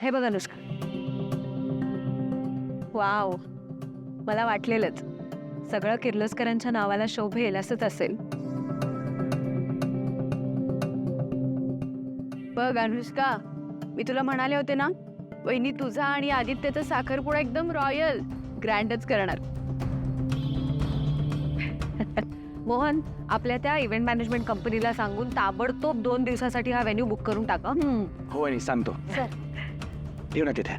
हे बघ अनुष्का, वाव, मला वाटलेलंच सगळं किर्लोस्करांच्या नावाला शोभेल असंच असेल. बघ अनुष्का, मी तुला म्हणाले होते ना, वहिनी तुझा आणि आदित्यचा साखरपुडा एकदम रॉयल ग्रँडच करणार. मोहन, आपल्या त्या इव्हेंट मॅनेजमेंट कंपनीला सांगून ताबडतोब 2 दिवसासाठी हा व्हेन्यू बुक करून टाका. हो आणि सांगतो. येऊ ना तिथे.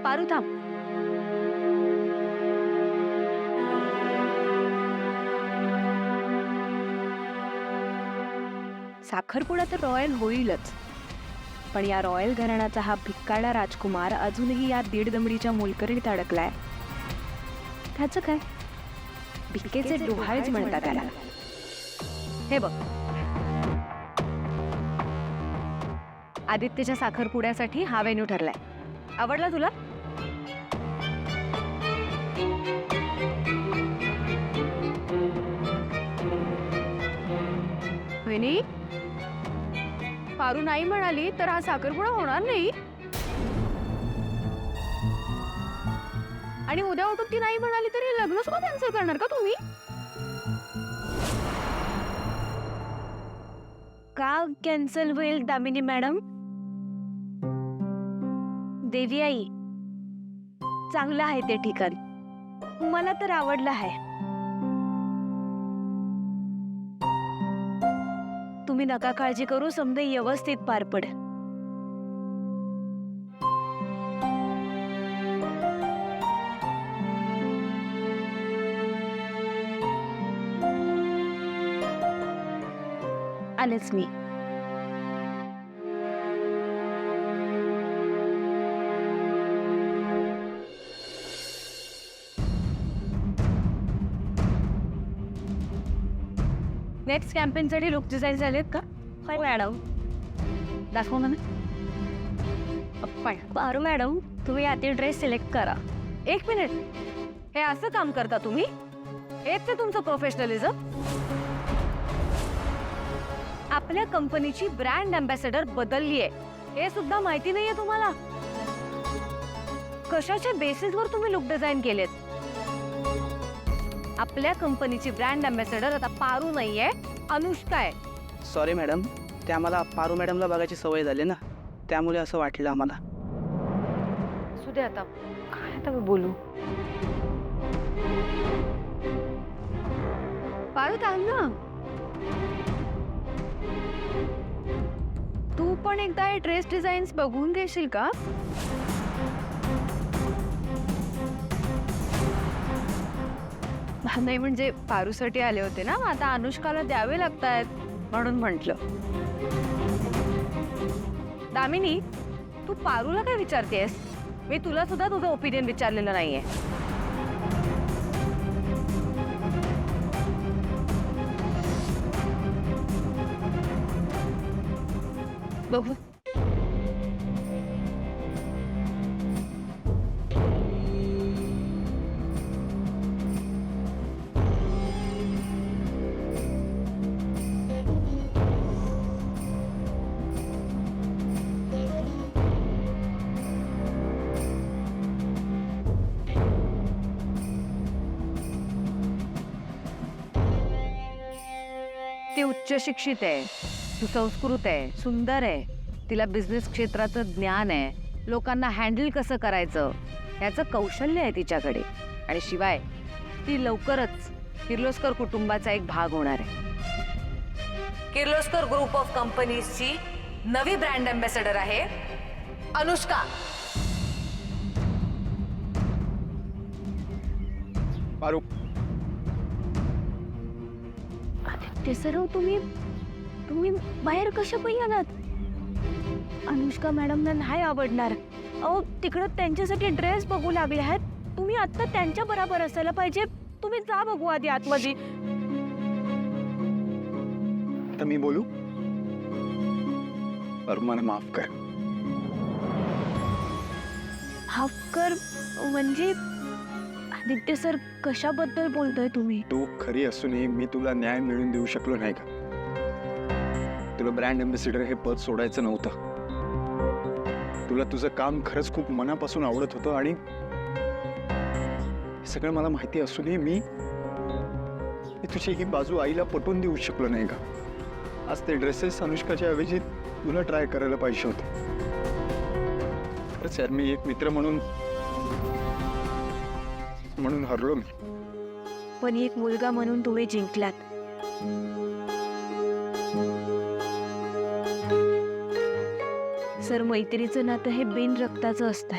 पारू थांब. साखरपुडा तर रॉयल होईलच, पण या रॉयल घराण्याचा हा भिक्काडा राजकुमार अजूनही या 1.5 दमडीच्या मोलकरीत अडकलाय. त्याचं काय? भिकेचे डोहाळेच म्हणतात त्याला. हे बघ, आदित्यच्या साखरपुड्यासाठी हा व्हेन्यू ठरलाय. आवडला तुला? वहिनी, पारू नाही म्हणाली तर हा साखरपुडा होणार नाही. आणि उद्या उठून ती नाही म्हणाली तर हे लग्न सुद्धा कॅन्सल करणार का तुम्ही? का कॅन्सल होईल दामिनी मॅडम? देवी आई, चांगलं आहे ते ठिकाण, मला तर आवडलं आहे. तुम्ही नका काळजी करू, समजा व्यवस्थित पार पड. आलेच मी. नेक्स्ट कॅम्पेनसाठी लुक डिझाईन झालेत का? होय मॅडम. दाखव ना. पारू मॅडम, तुम्ही आधी ड्रेस सिलेक्ट करा. 1 मिनिट, हे असं काम करता तुम्ही? हेच ते तुमचं प्रोफेशनलिझम? आपल्या कंपनीची ब्रँड अँबॅसेडर बदलली आहे हे सुद्धा माहिती नाहीये तुम्हाला? कशाच्या बेसिसवर तुम्ही लुक डिझाईन केलेत? आपल्या कंपनीची ब्रँड अँबॅसेडर आता पारू नाहीये, अनुष्का आहे. सॉरी मॅडम, ते आम्हाला पारू मॅडमला बघायची सवय झाली ना, त्यामुळे असं वाटलं आम्हाला. असू दे आता, काय आता बोलू. पारू थांब ना. तू पण एकदा हे ड्रेस डिझाईन्स बघून घेशील का? नाही म्हणजे पारूसाठी आले होते ना, आता अनुष्काला द्यावे लागतायत म्हणून म्हटलं. दामिनी, तू पारूला काय विचारतेस? मी तुला सुद्धा तुझं ओपिनियन विचारलेलं नाहीये. बघू. ती उच्च शिक्षित आहे, सुसंस्कृत आहे, सुंदर आहे, तिला बिझनेस क्षेत्राचं ज्ञान आहे, लोकांना हँडल कसं करायचं याचं कौशल्य आहे तिच्याकडे. आणि शिवाय ती लवकरच किर्लोस्कर कुटुंबाचा एक भाग होणार आहे. किर्लोस्कर ग्रुप ऑफ कंपनीजची नवी ब्रँड अँबॅसेडर आहे अनुष्का. पारू, ते सर्व तुम्ही बाहेर कशा पण आलात? अनुष्का मॅडमना नाही आवडणार. अहो, तिकडं त्यांच्यासाठी ड्रेस बघू लागले आहेत. तुम्ही आता त्यांच्या बरोबर असायला पाहिजे. तुम्ही जा बघू आधी आतमध्ये. आता मी बोलू? पारू, मला माफ कर. हाफ कर म्हणजे? आदित्य सर, कशाबद्दल बोलताय तुम्ही? तू खरी असूनही मी तुला न्याय मिळवून देऊ शकलो नाही का? तुला ब्रँड अँबॅसिडर हे पद सोडायचं नव्हतं. तुला तुझं काम खरंच खूप मनापासून आवडत होतं आणि हे सगळं मला माहिती असूनही मी तुझी ही बाजू आईला पटवून देऊ शकलो नाही का. आज ते ड्रेसेस अनुष्काच्या ऐवजी तुला ट्राय करायला पाहिजे होते. खरंच यार, मी एक मित्र म्हणून हरलो मी. पण एक मुलगा म्हणून तुम्ही जिंकलात. सर, मैत्रीचं नातं हे बिन रक्ताचं असतंय.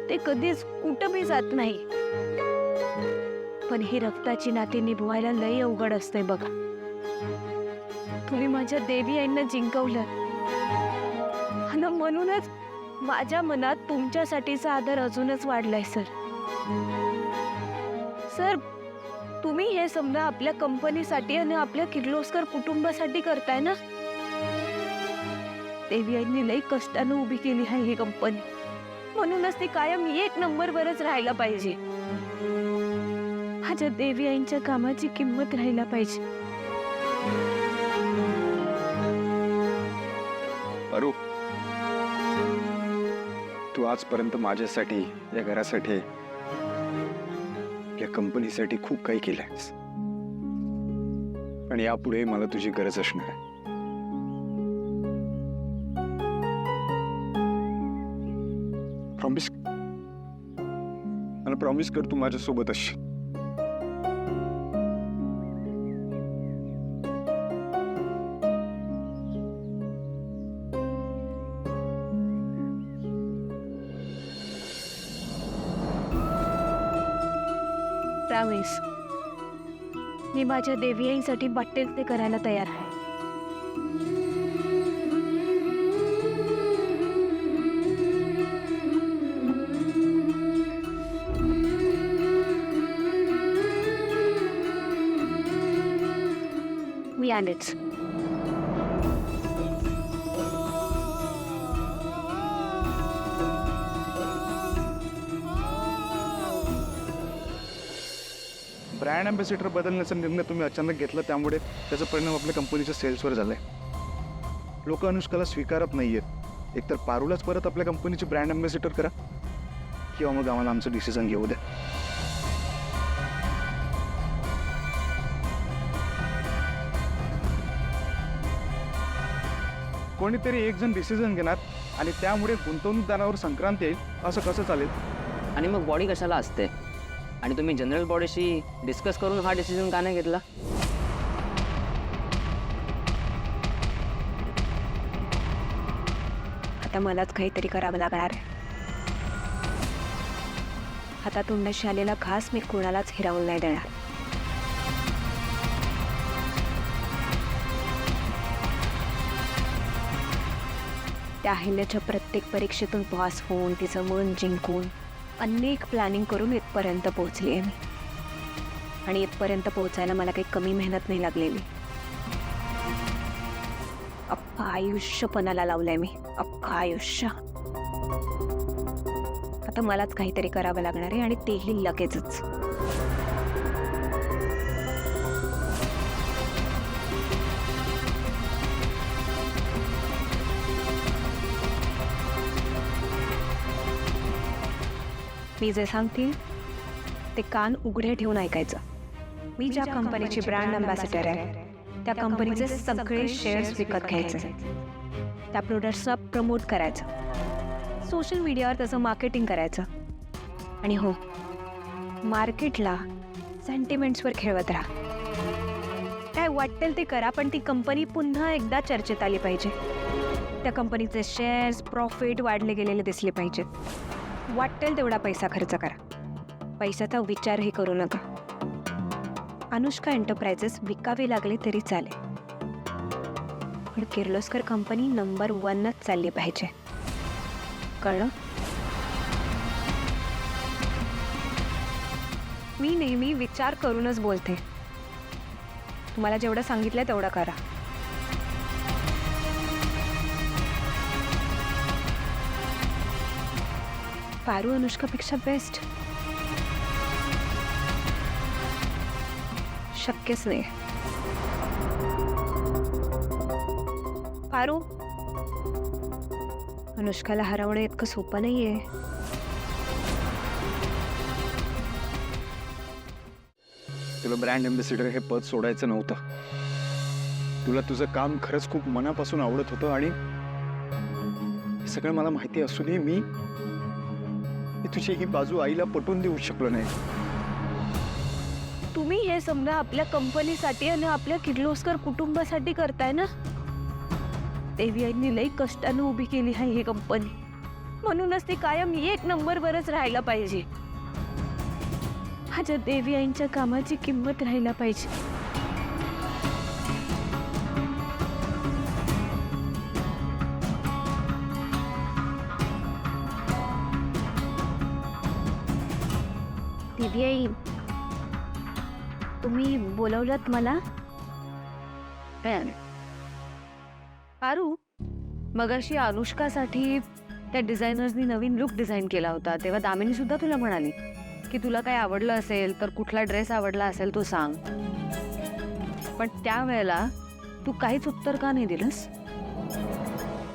ते कधीच कुठं बी जात नाही. पण ही रक्ताची नाती निभवायला लई अवघड असतंय बघा. तुम्ही माझ्या देवी आईंना जिंकवलं आणि म्हणूनच माझ्या मनात तुमच्यासाठीचा आदर अजूनच वाढलाय सर. सर, तुम्ही हे समजा आपल्या कंपनीसाठी आणि आपल्या किर्लोस्कर कुटुंबासाठी करताय ना. देवी आईंनी लई कष्टानं उभी केली आहे ही कंपनी. म्हणूनच ती कायम एक नंबरवरच राहायला पाहिजे. माझ्या देवी आईंच्या कामाची किंमत राहायला पाहिजे. अरू, तू आजपर्यंत माझ्यासाठी, या घरासाठी, या कंपनीसाठी खूप काही केलंयस आणि यापुढे मला तुझी गरज असणार आहे. प्रॉमिस, मला प्रॉमिस कर तू माझ्यासोबत असशील. प्रॉमिस. मी माझ्या देवी आईसाठी वाटेल ते करायला तयार आहे. मी आलेच. ब्रँड अँबॅसिडर बदलण्याचा निर्णय तुम्ही अचानक घेतला, त्यामुळे त्याचा परिणाम आपल्या कंपनीच्या सेल्सवर झालाय. लोक अनुष्काला स्वीकारत नाहीयेत. एकतर पारूलाच परत आपल्या कंपनीची ब्रँड अँबॅसिडर करा किंवा मग आम्हाला आमचं डिसिजन घेऊ द्या. कोणीतरी एक जण डिसिजन घेणार आणि त्यामुळे गुंतवणूकदारावर संक्रांत येईल, असं कसं चालेल? आणि मग बॉडी कशाला असते? आणि तुम्ही जनरल बॉडीशी डिस्कस करून हा डिसिजन का नाही घेतला? आता मलाच काहीतरी करावं लागणार आहे. हातातून नशी आलेला घास मी कोणालाच हिरावून नाही देणार. त्या अहिल्याच्या प्रत्येक परीक्षेतून पास होऊन तिचं मन जिंकून अनेक प्लॅनिंग करून इथपर्यंत पोहोचली आहे मी. आणि इथपर्यंत पोहोचायला मला काही कमी मेहनत नाही लागलेली. अख्खं आयुष्य पणाला लावलंय मी, अख्खं आयुष्य. आता मलाच काहीतरी करावं लागणार आहे आणि तेही लगेचच. मी जे सांगतील ते कान उघडे ठेवून ऐकायचं. मी ज्या कंपनीची ब्रँड अँबॅसिडर आहे त्या कंपनीचे सगळे शेअर्स विकत घ्यायचे, त्या प्रोडक्ट्सला प्रमोट करायचं, सोशल मीडियावर त्याचं मार्केटिंग करायचं. आणि हो, मार्केटला सेंटिमेंट्सवर खेळवत राहा. काय वाटेल ते करा, पण ती कंपनी पुन्हा एकदा चर्चेत आली पाहिजे. त्या कंपनीचे शेअर्स, प्रॉफिट वाढले गेलेले दिसले पाहिजेत. वाटेल तेवढा पैसा खर्च करा, पैशाचा विचारही करू नका. अनुष्का एंटरप्राइजेस विकावी लागले तरी चालेल, पण किर्लोस्कर कंपनी नंबर 1च चालली पाहिजे. कळलं? मी नेहमी विचार करूनच बोलते. तुम्हाला जेवढं सांगितलं तेवढं करा. पारू अनुष्कापेक्षा बेस्ट शक्यच नाही. पारू, अनुष्काला हरवणं इतकं सोपं नाहीये. तुला ब्रँड अँबॅसिडर हे पद सोडायचं नव्हतं. तुला तुझं काम खरंच खूप मनापासून आवडत होतं आणि हे सगळं मला माहिती असूनही मी तुझी ही बाजू आईला पटवून देऊ शकलो नाही. तुम्ही हे समजा आपल्या कंपनीसाठी आणि आपल्या किर्लोस्कर कुटुंबासाठी करताय ना. देवी आईंनी लई कष्टानं उभी केली आहे ही कंपनी, म्हणूनच ती कायम 1 नंबरवरच राहायला पाहिजे. माझ्या देवी आईंच्या कामाची किंमत राहायला पाहिजे. देवी आई, तुम्ही बोलवलत मला? पारू, मगाशी अनुष्कासाठी त्या डिझायनर्सनी नवीन लुक डिझाईन केला होता, तेव्हा दामिनी सुद्धा तुला म्हणाली की तुला काय आवडलं असेल तर कुठला ड्रेस आवडला असेल तो सांग. पण त्यावेळेला तू काहीच उत्तर का नाही दिलंस?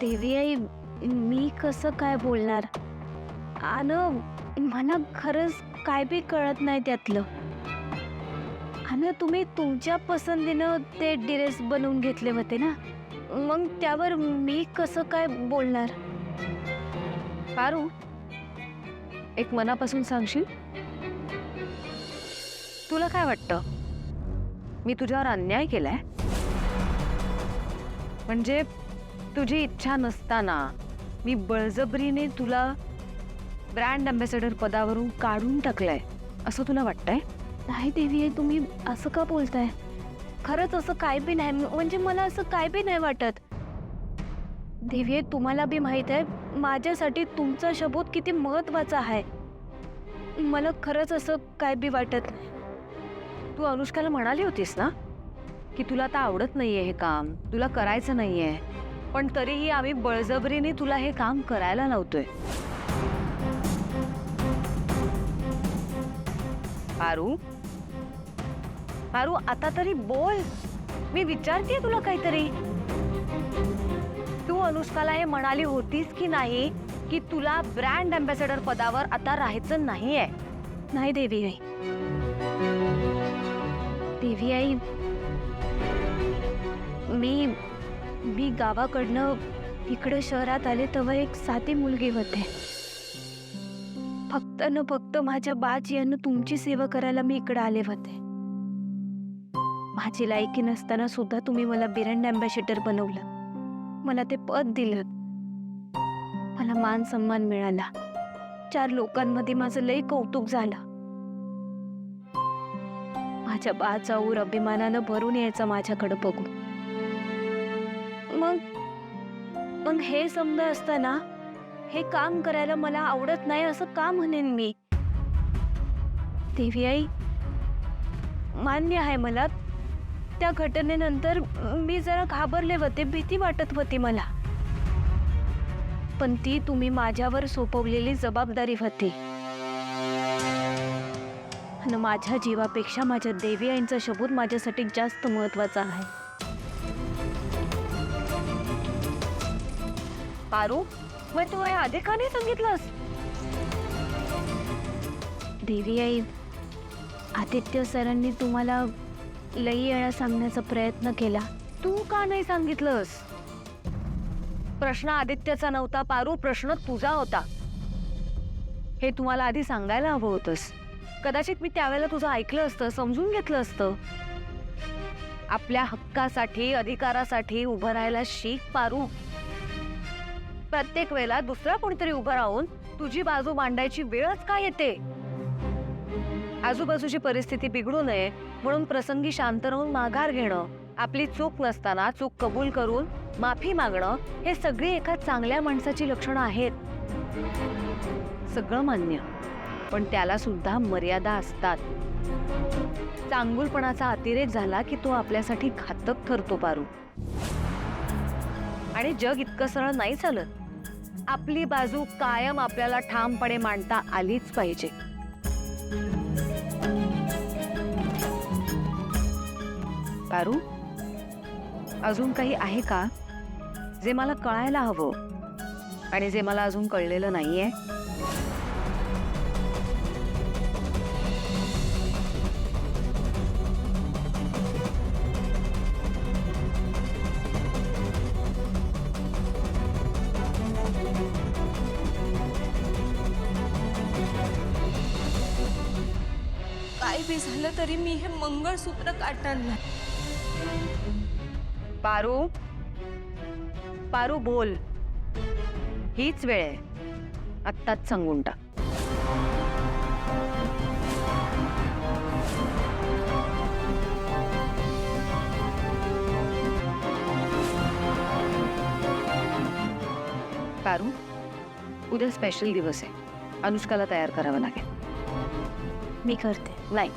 देवी आई, मी कसं काय बोलणार? आणि मला खरंच काय बी कळत नाही त्यातलं. आणि तुम्ही तुमच्या पसंतीनं ते ड्रेस बनवून घेतले होते ना, मग त्यावर मी कसं काय बोलणार? पारू, एक मनापासून सांगशील, तुला काय वाटतं, मी तुझ्यावर अन्याय केलाय? म्हणजे तुझी इच्छा नसताना मी बळजबरीने तुला ब्रँड अँबॅसेडर पदावरून काढून टाकलंय असं तुला वाटतंय? नाही देवी आई, तुम्ही असं का बोलताय? खरंच असं काय बी नाही, म्हणजे मला असं काय बी नाही वाटत. देवी आई, तुम्हाला बी माहित आहे माझ्यासाठी तुमचा शब्द किती महत्वाचा आहे. मला खरंच असं काय बी वाटत नाही. तू अनुष्काला म्हणाली होतीस ना की तुला आता आवडत नाहीये हे काम, तुला करायचं नाहीये, पण तरीही आम्ही बळजबरीने तुला हे काम करायला लावतोय. पारू, पारू, आता तरी बोल, मी विचारतेय तुला काहीतरी. तू अनुष्काला हे म्हणाली होतीस की नाही की तुला ब्रँड अँबॅसेडर पदावर आता राहायचं नाहीये? नाही देवी आई. देवी आई, मी गावाकडनं इकडं शहरात आले तेव्हा एक साधी मुलगी होते. फक्त न फक्त माझ्या बाजी यांना तुमची सेवा करायला मी इकडे आले होते. माझी लायकी नसताना सुद्धा तुम्ही मला ब्रँड अँबॅसेडर बनवलं, मला ते पद दिलं, मला मान सन्मान मिळाला, 4 लोकांमध्ये माझं लई कौतुक झालं. माझ्या बाचा ऊर अभिमानानं भरून यायचा माझ्याकडे बघून. मग हे समजा असताना हे काम करायला मला आवडत नाही असं का म्हणेन मी? देवी आई, मान्य आहे मला त्या घटनेनंतर मी जरा घाबरले होते, भीती वाटत होती मला, पण ती तुम्ही माझ्यावर सोपवलेली जबाबदारी होती. आणि माझ्या जीवापेक्षा माझ्या देवी आईंचा शब्द माझ्यासाठी जास्त महत्वाचा आहे. पारू, मग तू हे आधी का नाही सांगितलंस? देवी आई, आदित्य सरांनी तुम्हाला लई वेळा सांगण्याचा प्रयत्न केला. तू का नाही सांगितलंस? प्रश्न आदित्यचा नव्हता पारू, प्रश्न तुझा होता. हे तुम्हाला आधी सांगायला हवं होतंस. कदाचित मी त्यावेळेला तुझं ऐकलं असतं, समजून घेतलं असतं. आपल्या हक्कासाठी, अधिकारासाठी उभं राहायला शिक पारू. प्रत्येक वेळेला दुसरा कोणीतरी उभं राहून तुझी बाजू मांडायची वेळच का येते? आजूबाजूची परिस्थिती बिघडू नये म्हणून प्रसंगी शांत राहून माघार घेणं, आपली चूक नसताना चूक कबूल करून माफी मागणं, हे सगळी एका चांगल्या माणसाची लक्षणं आहेत. सगळं मान्य, पण त्याला सुद्धा मर्यादा असतात. चांगुलपणाचा अतिरेक झाला की तो आपल्यासाठी घातक ठरतो पारू. आणि जग इतकं सरळ नाही चालत. आपली बाजू कायम आपल्याला ठामपणे मांडता आलीच पाहिजे. पारू, अजून काही आहे का जे मला कळायला हवं आणि जे मला अजून कळलेलं नाहीये. काय बी झालं तरी मी हे मंगळसूत्र काढणार नाही. पारू, पारू बोल. हीच वेळ आहे, आत्ताच सांगून टाक. पारू, उद्या स्पेशल दिवस आहे. अनुष्काला तयार करावं लागेल. मी करते. नाही,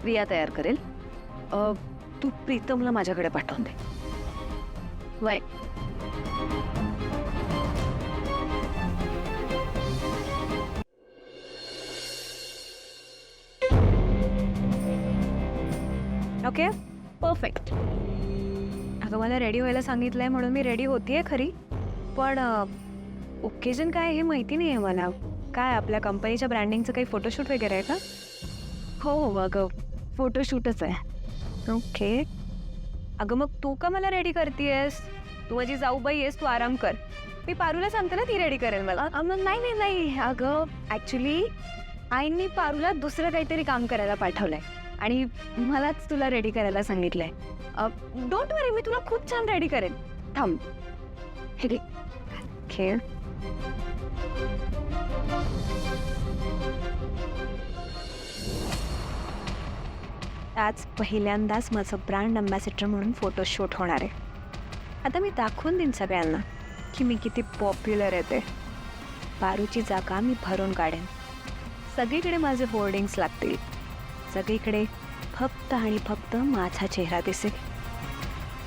प्रिया तयार करेल. तू प्रीतमला माझ्याकडे पाठवून दे. वय ओके, परफेक्ट. अगं मला रेडी व्हायला सांगितलंय म्हणून मी रेडी होतीये खरी, पण ओकेजन काय हे माहिती नाही आहे मला. काय आपल्या कंपनीच्या ब्रँडिंगचं काही फोटोशूट वगैरे आहे का? हो, अगं फोटोशूटच आहे. ओके. अगं मग तू का मला रेडी करतेयस? तू माझी जाऊबाई आहेस, तू आराम कर. मी पारूला सांगते ना, ती रेडी करेल मला. नाही नाही नाही, अगं ॲक्च्युली आईंनी पारूला दुसरं काहीतरी काम करायला पाठवलंय आणि मलाच तुला रेडी करायला सांगितलंय. डोंट वरी, मी तुला खूप छान रेडी करेन. थांब, हे घे. खेळ. आज पहिल्यांदाच माझं ब्रँड अम्बॅसिडर म्हणून फोटोशूट होणार आहे. आता मी दाखवून देईन सगळ्यांना की मी किती पॉप्युलर आहे ते. पारूची जागा मी भरून काढेन. सगळीकडे माझे होर्डिंग्स लागतील. सगळीकडे फक्त आणि फक्त माझा चेहरा दिसेल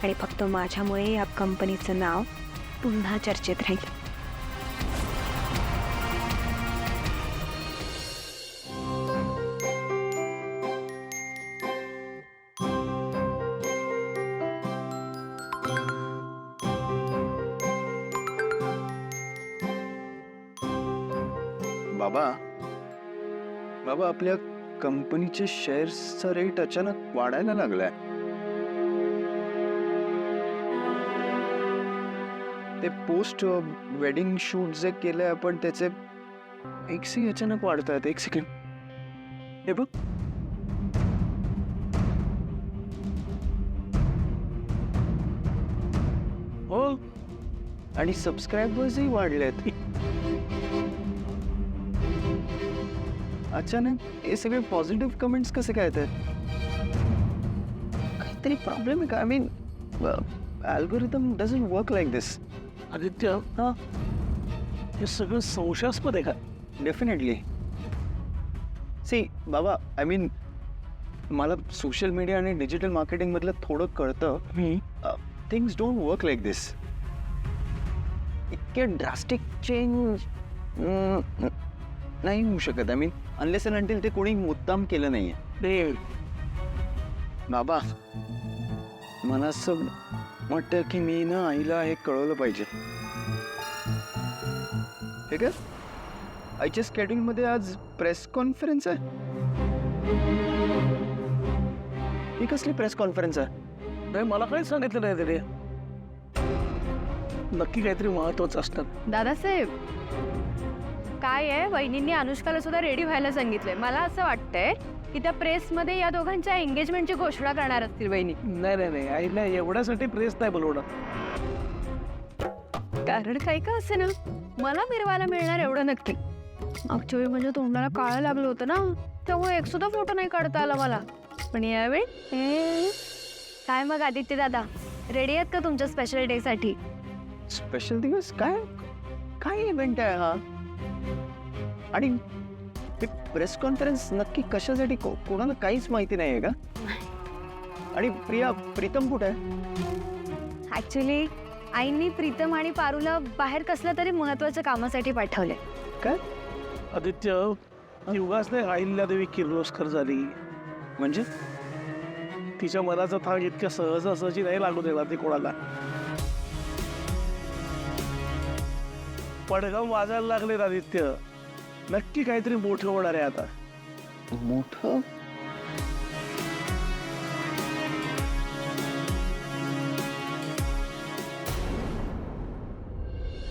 आणि फक्त माझ्यामुळे या कंपनीचं नाव पुन्हा चर्चेत राहील. बाबा, बाबा आपल्या कंपनीचे शेअर्सचा रेट अचानक वाढायला लागलाय. ते पोस्ट वेडिंग शूट जे केलंय आपण त्याचे एक्सही अचानक वाढतायत. एक सेकंड, हे बघ. हो, आणि सबस्क्रायबर्सही वाढलेत. अचानक हे सगळे पॉझिटिव्ह कमेंट्स कसे काय येतात? काहीतरी प्रॉब्लेम आहे का? I mean algorithm doesn't work like this. Aditya, हां, हे सगळं संशयास्पद आहे का? डेफिनेटली. सी बाबा, आय मीन मला सोशल मीडिया आणि डिजिटल मार्केटिंगमधलं थोडं कळतं. Things don't work like this. इतके ड्रास्टिक चेंज नाही होऊ शकत. I mean unless and until ते कोणी मुद्दाम केलं नाहीये. ते बाबा, मला असं वाटतं की मी ना आईला हे कळवलं पाहिजे. हे काय, आईच्या स्केड्यूलमध्ये आज प्रेस कॉन्फरन्स आहे. ही कसली प्रेस कॉन्फरन्स आहे? नाही, मला काहीच सांगितलं नाही त्याने. नक्की काहीतरी महत्वाचं असणार. दादासाहेब, काय आहे, वहिनींनी अनुष्काला सुद्धा रेडी व्हायला सांगितलंय. मला असं वाटतंय की त्या प्रेसमध्ये या दोघांच्या एंगेजमेंटची घोषणा करणार असतील वहिनी. नाही नाही नाही, आईला एवढ्यासाठी प्रेस नाही बोलवणार. कारण काही का असे ना, मला मिरवायला मिळणार एवढं नक्की. ऍक्च्युअली म्हणजे तोंडाला काळं लागलं होतं ना, त्यामुळे एक सुद्धा फोटो नाही काढता आला मला. पण यावेळी काय मग आदित्य दादा, रेडी आहेत का तुमच्या स्पेशल डे साठी? स्पेशल दिवस? काय काय इव्हेंट आहे हा? आणि प्रेस कॉन्फरन्स नक्की कशासाठी? कोणाला काहीच माहिती नाही आहे का? आणि प्रीतम कुठे आहे? ऍक्च्युली आईंनी प्रीतम आणि पारूला बाहेर कसल्या तरी महत्वाच्या कामासाठी पाठवले. काय आदित्य, ती उगाच नाही अहिल्यादेवी किर्लोस्कर झाली. म्हणजे तिच्या मनाचा थांग इतक्या सहजासहजी नाही लागू देणार ती कोणाला. पडगाम वाजायला लागले आदित्य. नक्की काहीतरी मोठं होणार आहे आता. मोठं